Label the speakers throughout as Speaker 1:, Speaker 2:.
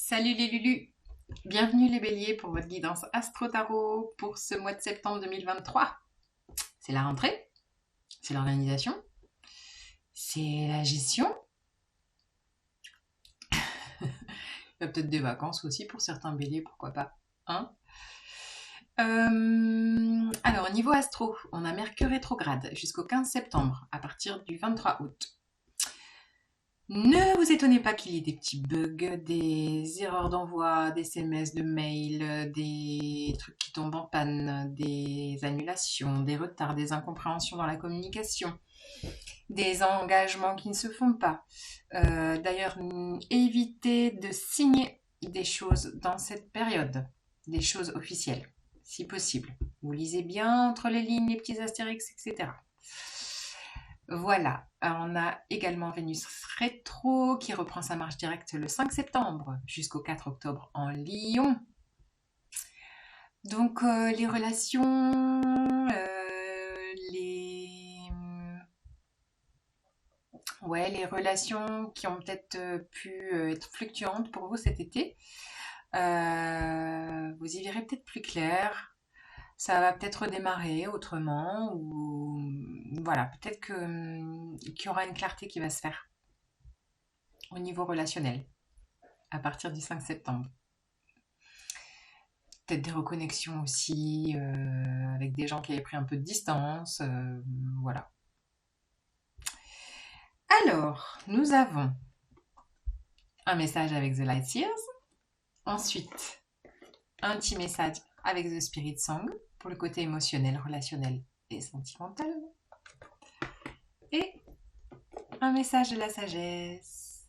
Speaker 1: Salut les Lulus! Bienvenue les Béliers pour votre guidance Astro-Tarot pour ce mois de septembre 2023. C'est la rentrée, c'est l'organisation, c'est la gestion. Il y a peut-être des vacances aussi pour certains Béliers, pourquoi pas, hein? Alors, au niveau astro, on a Mercure rétrograde jusqu'au 15 septembre, à partir du 23 août. Ne vous étonnez pas qu'il y ait des petits bugs, des erreurs d'envoi, des SMS, de mails, des trucs qui tombent en panne, des annulations, des retards, des incompréhensions dans la communication, des engagements qui ne se font pas. D'ailleurs, évitez de signer des choses dans cette période, des choses officielles, si possible. Vous lisez bien entre les lignes, les petits astérix, etc. Voilà, on a également Vénus rétro qui reprend sa marche directe le 5 septembre jusqu'au 4 octobre en Lion. Donc les relations, les relations qui ont peut-être pu être fluctuantes pour vous cet été, vous y verrez peut-être plus clair. Ça va peut-être redémarrer autrement ou voilà, peut-être qu'il y aura une clarté qui va se faire au niveau relationnel à partir du 5 septembre. Peut-être des reconnexions aussi avec des gens qui avaient pris un peu de distance. Voilà. Alors, nous avons un message avec The Light Seers. Ensuite, un petit message avec The Spirit Song pour le côté émotionnel, relationnel et sentimental. Et un message de la sagesse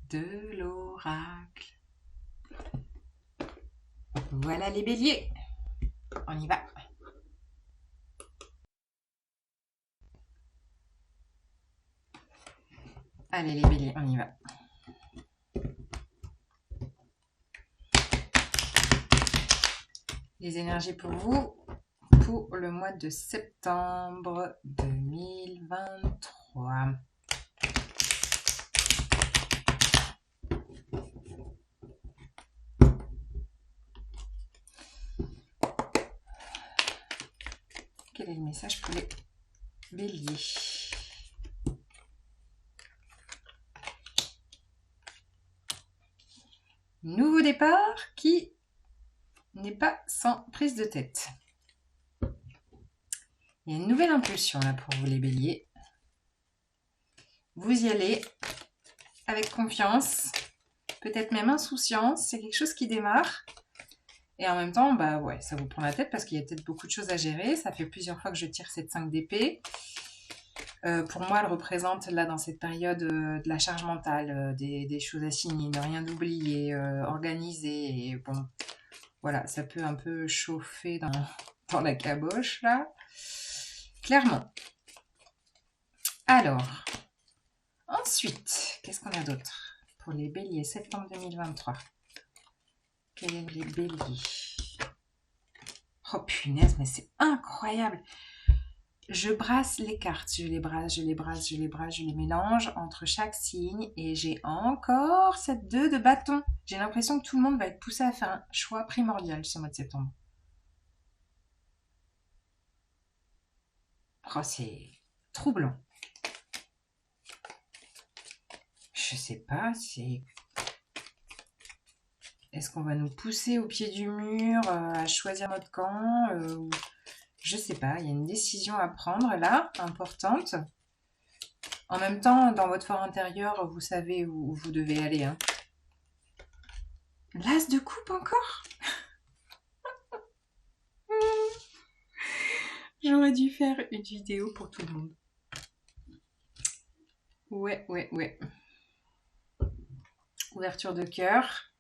Speaker 1: de l'oracle. Voilà les béliers. On y va. Allez les béliers, on y va. Les énergies pour vous pour le mois de septembre 2023. Quel est le message pour les béliers? Nouveau départ qui n'est pas sans prise de tête. Il y a une nouvelle impulsion là pour vous les béliers. Vous y allez avec confiance, peut-être même insouciance. C'est quelque chose qui démarre. Et en même temps, bah ouais, ça vous prend la tête parce qu'il y a peut-être beaucoup de choses à gérer. Ça fait plusieurs fois que je tire cette 5 d'épée. Pour moi, elle représente là dans cette période de la charge mentale, des choses à signer, ne rien d'oublier, organiser. Et bon, voilà, ça peut un peu chauffer dans la caboche là. Clairement. Alors, ensuite, qu'est-ce qu'on a d'autre pour les béliers septembre 2023? Quels sont les béliers? Oh punaise, mais c'est incroyable! Je brasse les cartes, je les brasse, je les brasse, je les brasse, je les mélange entre chaque signe et j'ai encore cette 2 de bâton. J'ai l'impression que tout le monde va être poussé à faire un choix primordial ce mois de septembre. Oh, c'est troublant. Je sais pas, est-ce qu'on va nous pousser au pied du mur à choisir notre camp je sais pas, il y a une décision à prendre là, importante. En même temps, dans votre fort intérieur, vous savez où vous devez aller. Hein. L'as de coupe encore? J'aurais dû faire une vidéo pour tout le monde. Ouais. Ouverture de cœur.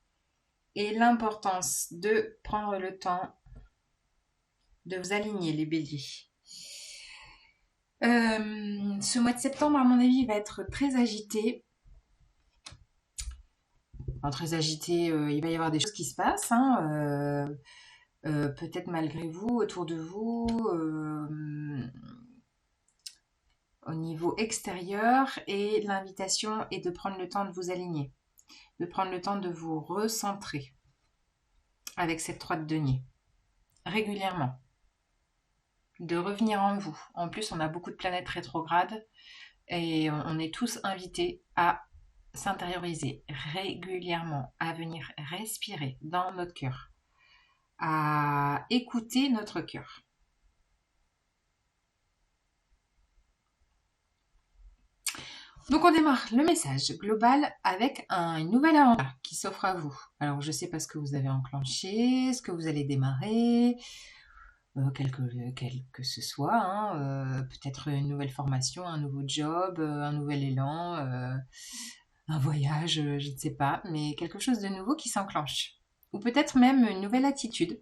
Speaker 1: Et l'importance de prendre le temps de vous aligner, les béliers. Ce mois de septembre, à mon avis, va être très agité. Enfin, très agité, il va y avoir des choses qui se passent. Hein, peut-être malgré vous, autour de vous, au niveau extérieur. Et l'invitation est de prendre le temps de vous aligner. de prendre le temps de vous recentrer avec cette 3 de denier, régulièrement, de revenir en vous. En plus, on a beaucoup de planètes rétrogrades et on est tous invités à s'intérioriser régulièrement, à venir respirer dans notre cœur, à écouter notre cœur. Donc on démarre le message global avec une nouvelle aventure qui s'offre à vous. Alors je ne sais pas ce que vous avez enclenché, ce que vous allez démarrer, quel que ce soit, hein, peut-être une nouvelle formation, un nouveau job, un nouvel élan, un voyage, je ne sais pas, mais quelque chose de nouveau qui s'enclenche. Ou peut-être même une nouvelle attitude.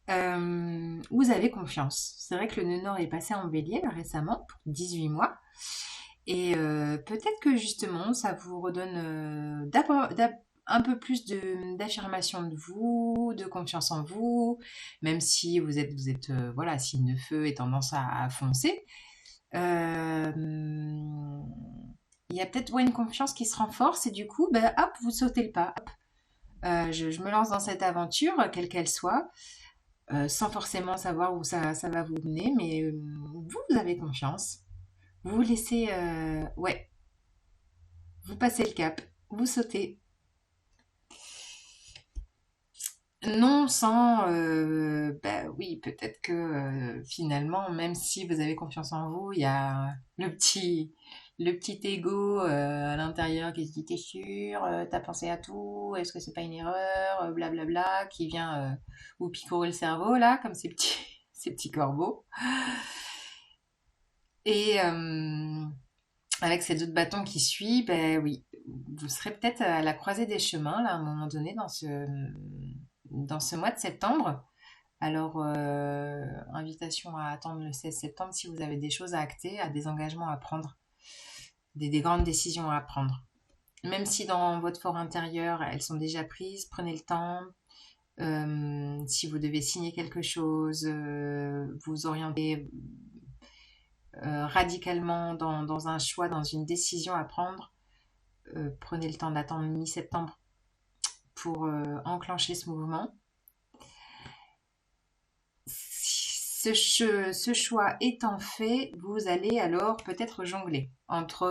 Speaker 1: Vous avez confiance. C'est vrai que le nœud nord est passé en bélier récemment, pour 18 mois. Et peut-être que justement, ça vous redonne un peu plus d'affirmation de vous, de confiance en vous, même si vous êtes voilà, signe de feu et tendance à foncer. Il y a peut-être une confiance qui se renforce et du coup, ben, hop, vous sautez le pas. Hop. Je me lance dans cette aventure, quelle qu'elle soit, sans forcément savoir où ça va vous mener, mais vous avez confiance. Vous vous laissez, ouais, vous passez le cap, vous sautez. Non sans, bah oui, peut-être que finalement, même si vous avez confiance en vous, il y a le petit ego à l'intérieur qui se dit t'es sûr, t'as pensé à tout, est-ce que c'est pas une erreur, blablabla, qui vient vous picorer le cerveau là, comme ces petits, ces petits corbeaux. Et avec ces deux bâtons qui suivent, ben oui, vous serez peut-être à la croisée des chemins là, à un moment donné dans ce mois de septembre. Alors, invitation à attendre le 16 septembre si vous avez des choses à acter, à des engagements à prendre, des grandes décisions à prendre. Même si dans votre fort intérieur, elles sont déjà prises, prenez le temps. Si vous devez signer quelque chose, vous orienter radicalement dans un choix, dans une décision à prendre, prenez le temps d'attendre mi-septembre pour enclencher ce mouvement. Ce choix étant fait, vous allez alors peut-être jongler entre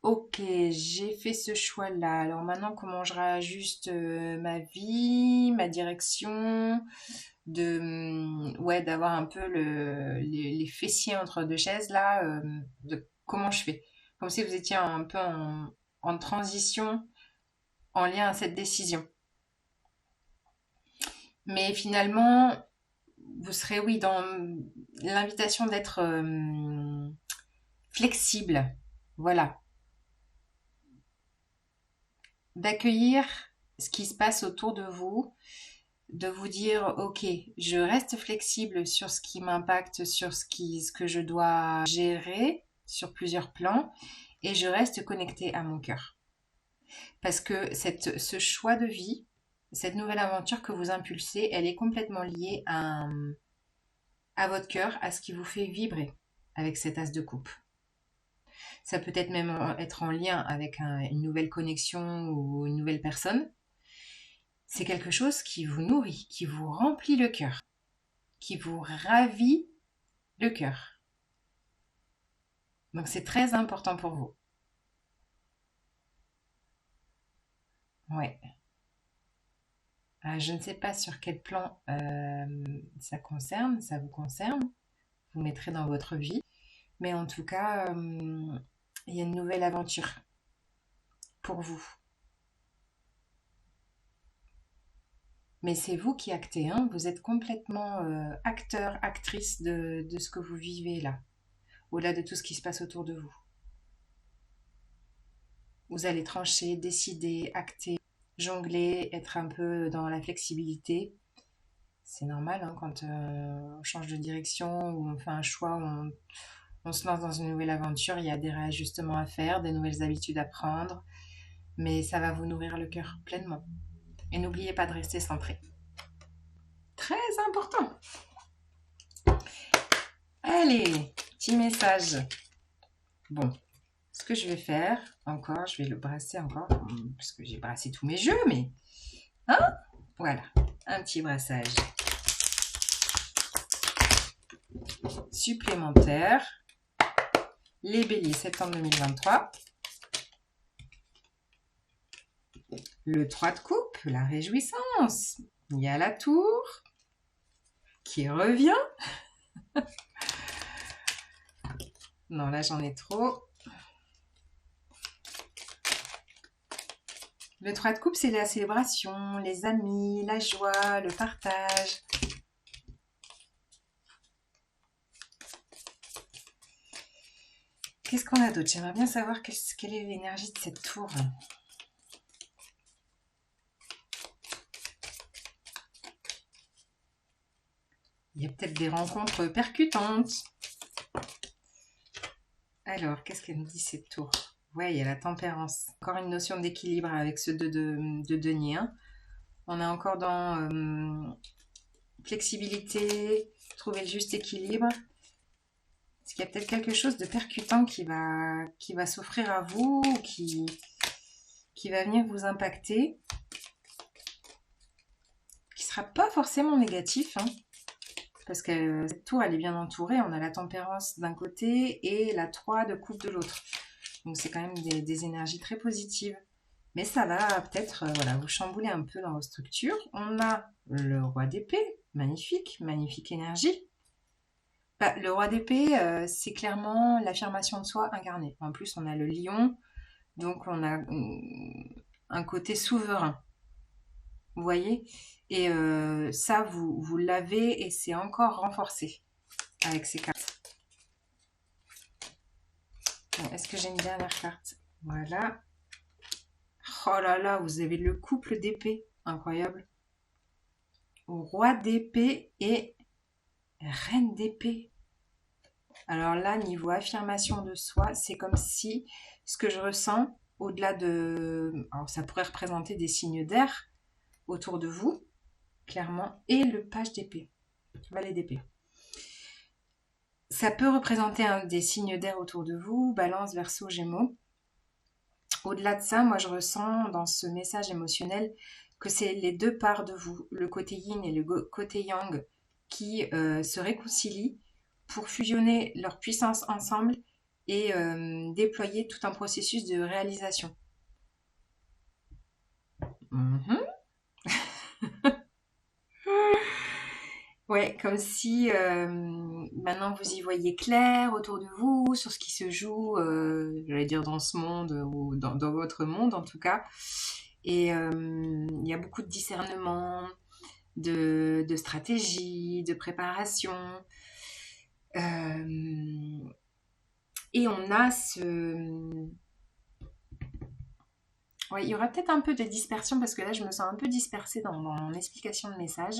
Speaker 1: ok, j'ai fait ce choix-là, alors maintenant comment je réajuste ma vie, ma direction, ouais, d'avoir un peu les fessiers entre deux chaises là, de comment je fais. Comme si vous étiez un peu en transition en lien à cette décision. Mais finalement, vous serez, oui, dans l'invitation d'être flexible. Voilà. D'accueillir ce qui se passe autour de vous, de vous dire, ok, je reste flexible sur ce qui m'impacte, sur ce que je dois gérer sur plusieurs plans, et je reste connecté à mon cœur. Parce que ce choix de vie, cette nouvelle aventure que vous impulsez, elle est complètement liée à votre cœur, à ce qui vous fait vibrer avec cet as de coupe. Ça peut être même être en lien avec une nouvelle connexion ou une nouvelle personne. C'est quelque chose qui vous nourrit, qui vous remplit le cœur, qui vous ravit le cœur. Donc c'est très important pour vous. Ouais. Je ne sais pas sur quel plan ça vous concerne. Vous mettrez dans votre vie. Mais en tout cas, il y a une nouvelle aventure pour vous. Mais c'est vous qui actez, hein. Vous êtes complètement acteur, actrice de ce que vous vivez là, au-delà de tout ce qui se passe autour de vous. Vous allez trancher, décider, acter, jongler, être un peu dans la flexibilité. C'est normal hein, quand on change de direction ou on fait un choix, on se lance dans une nouvelle aventure, il y a des réajustements à faire, des nouvelles habitudes à prendre, mais ça va vous nourrir le cœur pleinement. Et n'oubliez pas de rester centré. Très important. Allez, petit message. Bon, Ce que je vais faire, encore, je vais le brasser encore, parce que j'ai brassé tous mes jeux, mais... Hein? Voilà, un petit brassage supplémentaire. Les béliers, septembre 2023. Le 3 de coupe, la réjouissance. Il y a la tour qui revient. Non, là j'en ai trop. Le 3 de coupe, c'est la célébration, les amis, la joie, le partage. Qu'est-ce qu'on a d'autre? J'aimerais bien savoir quelle est l'énergie de cette tour. Il y a peut-être des rencontres percutantes. Alors, qu'est-ce qu'elle nous dit cette tour? Ouais, il y a la tempérance. Encore une notion d'équilibre avec ce de denier. Hein. On est encore dans flexibilité, trouver le juste équilibre. Est-ce qu'il y a peut-être quelque chose de percutant qui va s'offrir à vous, qui va venir vous impacter, qui ne sera pas forcément négatif, hein, parce que cette tour, elle est bien entourée. On a la tempérance d'un côté et la 3 de coupe de l'autre. Donc c'est quand même des énergies très positives. Mais ça va peut-être voilà, vous chambouler un peu dans vos structures. On a le roi d'épée, magnifique, magnifique énergie. Bah, le roi d'épée, c'est clairement l'affirmation de soi incarnée. En plus, on a le lion, donc on a un côté souverain. Vous voyez? Et ça, vous l'avez et c'est encore renforcé avec ces cartes. Bon, est-ce que j'ai une dernière carte? Voilà. Oh là là, vous avez le couple d'épée. Incroyable. Roi d'épée et reine d'épée. Alors là, niveau affirmation de soi, c'est comme si ce que je ressens, au-delà de... Alors ça pourrait représenter des signes d'air autour de vous, clairement, et le page d'épée, valet d'épée. Ça peut représenter des signes d'air autour de vous, balance, verseau, gémeaux. Au-delà de ça, moi je ressens dans ce message émotionnel que c'est les deux parts de vous, le côté yin et le côté yang, qui se réconcilient pour fusionner leur puissance ensemble et déployer tout un processus de réalisation. Ouais, comme si maintenant vous y voyez clair autour de vous, sur ce qui se joue, j'allais dire dans ce monde, ou dans votre monde en tout cas. Et il y a beaucoup de discernement, de stratégie, de préparation. Et on a ce... Ouais, il y aura peut-être un peu de dispersion parce que là, je me sens un peu dispersée dans mon explication de message.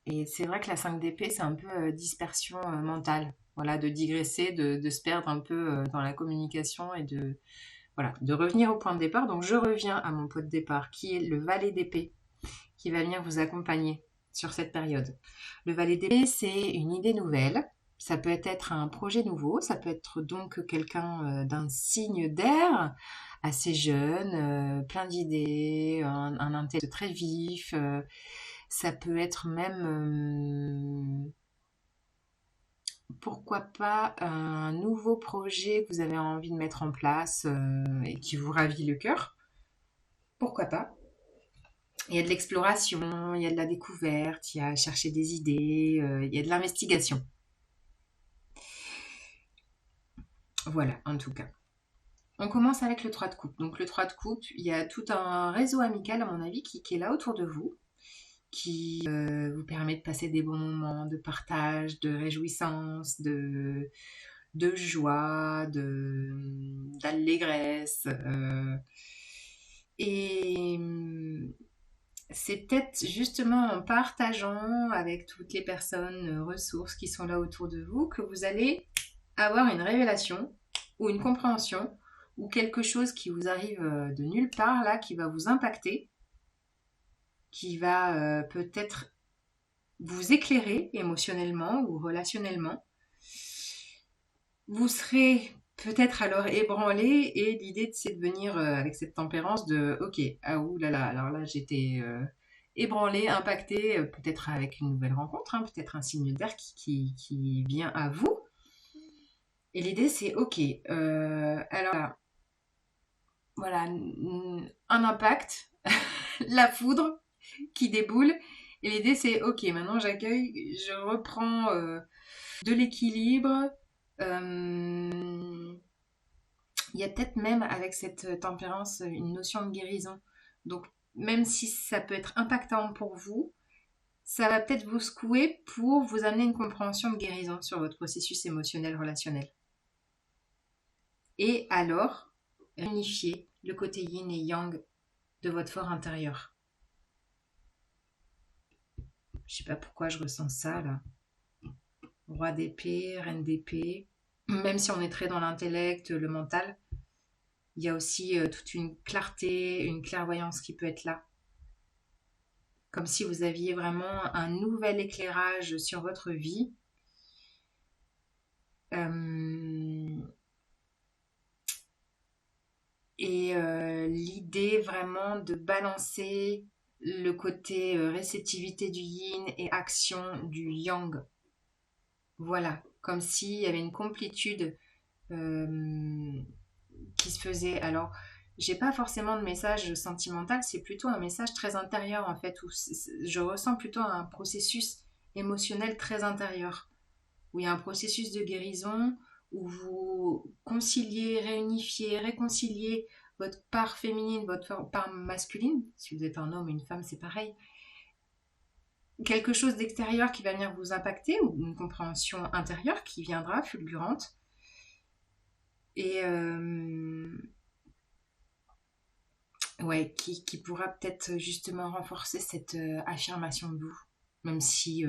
Speaker 1: Et c'est vrai que la 5 d'épée, c'est un peu dispersion mentale. Voilà, de digresser, de se perdre un peu dans la communication et voilà, de revenir au point de départ. Donc, je reviens à mon point de départ qui est le valet d'épée qui va venir vous accompagner sur cette période. Le valet d'épée, c'est une idée nouvelle. Ça peut être un projet nouveau, ça peut être donc quelqu'un d'un signe d'air, assez jeune, plein d'idées, un intellect très vif. Ça peut être même, pourquoi pas, un nouveau projet que vous avez envie de mettre en place et qui vous ravit le cœur. Pourquoi pas? Il y a de l'exploration, il y a de la découverte, il y a chercher des idées, il y a de l'investigation. Voilà, en tout cas. On commence avec le 3 de coupe. Donc le 3 de coupe, il y a tout un réseau amical, à mon avis, qui est là autour de vous, qui vous permet de passer des bons moments de partage, de réjouissance, de joie, d'allégresse. Et c'est peut-être justement en partageant avec toutes les personnes ressources qui sont là autour de vous que vous allez avoir une révélation ou une compréhension ou quelque chose qui vous arrive de nulle part là, qui va vous impacter, qui va peut-être vous éclairer émotionnellement ou relationnellement. Vous serez peut-être alors ébranlé et l'idée c'est de venir avec cette tempérance de ok, ah ouh là là, alors là j'étais ébranlé, impacté, peut-être avec une nouvelle rencontre, hein, peut-être un signe d'air qui vient à vous. Et l'idée c'est ok, alors voilà, un impact, la foudre qui déboule. Et l'idée c'est ok, maintenant j'accueille, je reprends de l'équilibre. Il y a peut-être même avec cette tempérance une notion de guérison. Donc même si ça peut être impactant pour vous, ça va peut-être vous secouer pour vous amener une compréhension de guérison sur votre processus émotionnel relationnel. Et alors, unifier le côté yin et yang de votre fort intérieur. Je sais pas pourquoi je ressens ça là. Roi d'épée, reine d'épée. Même si on est très dans l'intellect, le mental, il y a aussi toute une clarté, une clairvoyance qui peut être là. Comme si vous aviez vraiment un nouvel éclairage sur votre vie. Et l'idée vraiment de balancer le côté réceptivité du yin et action du yang. Voilà, comme s'il y avait une complétude qui se faisait. Alors, j'ai pas forcément de message sentimental, c'est plutôt un message très intérieur en fait, où je ressens plutôt un processus émotionnel très intérieur, où il y a un processus de guérison, où vous conciliez, réunifiez, réconciliez votre part féminine, votre part masculine. Si vous êtes un homme ou une femme, c'est pareil. Quelque chose d'extérieur qui va venir vous impacter, ou une compréhension intérieure qui viendra fulgurante. Et ouais, qui pourra peut-être justement renforcer cette affirmation de vous, même si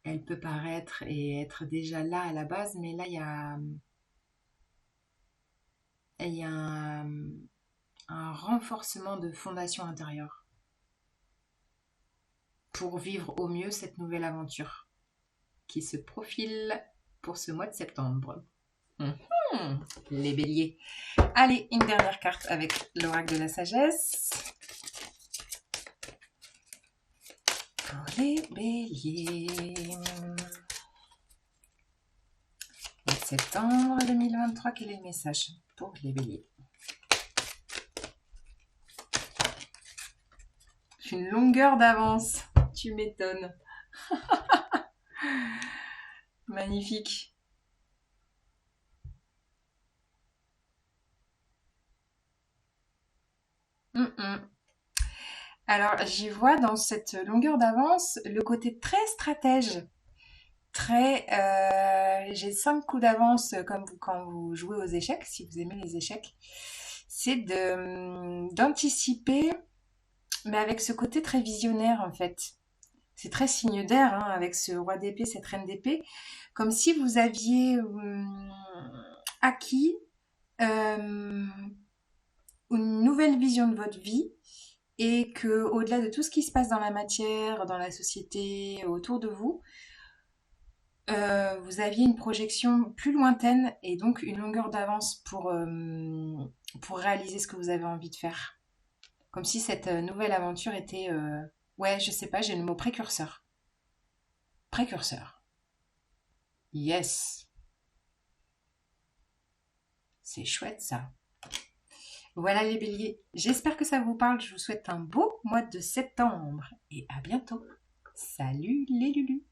Speaker 1: elle peut paraître et être déjà là à la base, mais là il y a un renforcement de fondation intérieure pour vivre au mieux cette nouvelle aventure qui se profile pour ce mois de septembre. Les béliers. Allez, une dernière carte avec l'oracle de la sagesse. Pour les béliers. Le septembre 2023, quel est le message pour les béliers? Une longueur d'avance, tu m'étonnes. Magnifique. Alors, j'y vois dans cette longueur d'avance le côté très stratège. Très, j'ai 5 coups d'avance comme quand vous jouez aux échecs, si vous aimez les échecs. C'est d'anticiper, mais avec ce côté très visionnaire en fait. C'est très signe d'air, hein, avec ce roi d'épée, cette reine d'épée, comme si vous aviez acquis une nouvelle vision de votre vie et que au-delà de tout ce qui se passe dans la matière, dans la société, autour de vous, vous aviez une projection plus lointaine et donc une longueur d'avance pour réaliser ce que vous avez envie de faire. Comme si cette nouvelle aventure était... ouais, je sais pas, j'ai le mot précurseur. Précurseur. Yes. C'est chouette ça. Voilà les béliers. J'espère que ça vous parle. Je vous souhaite un beau mois de septembre et à bientôt. Salut les lulus.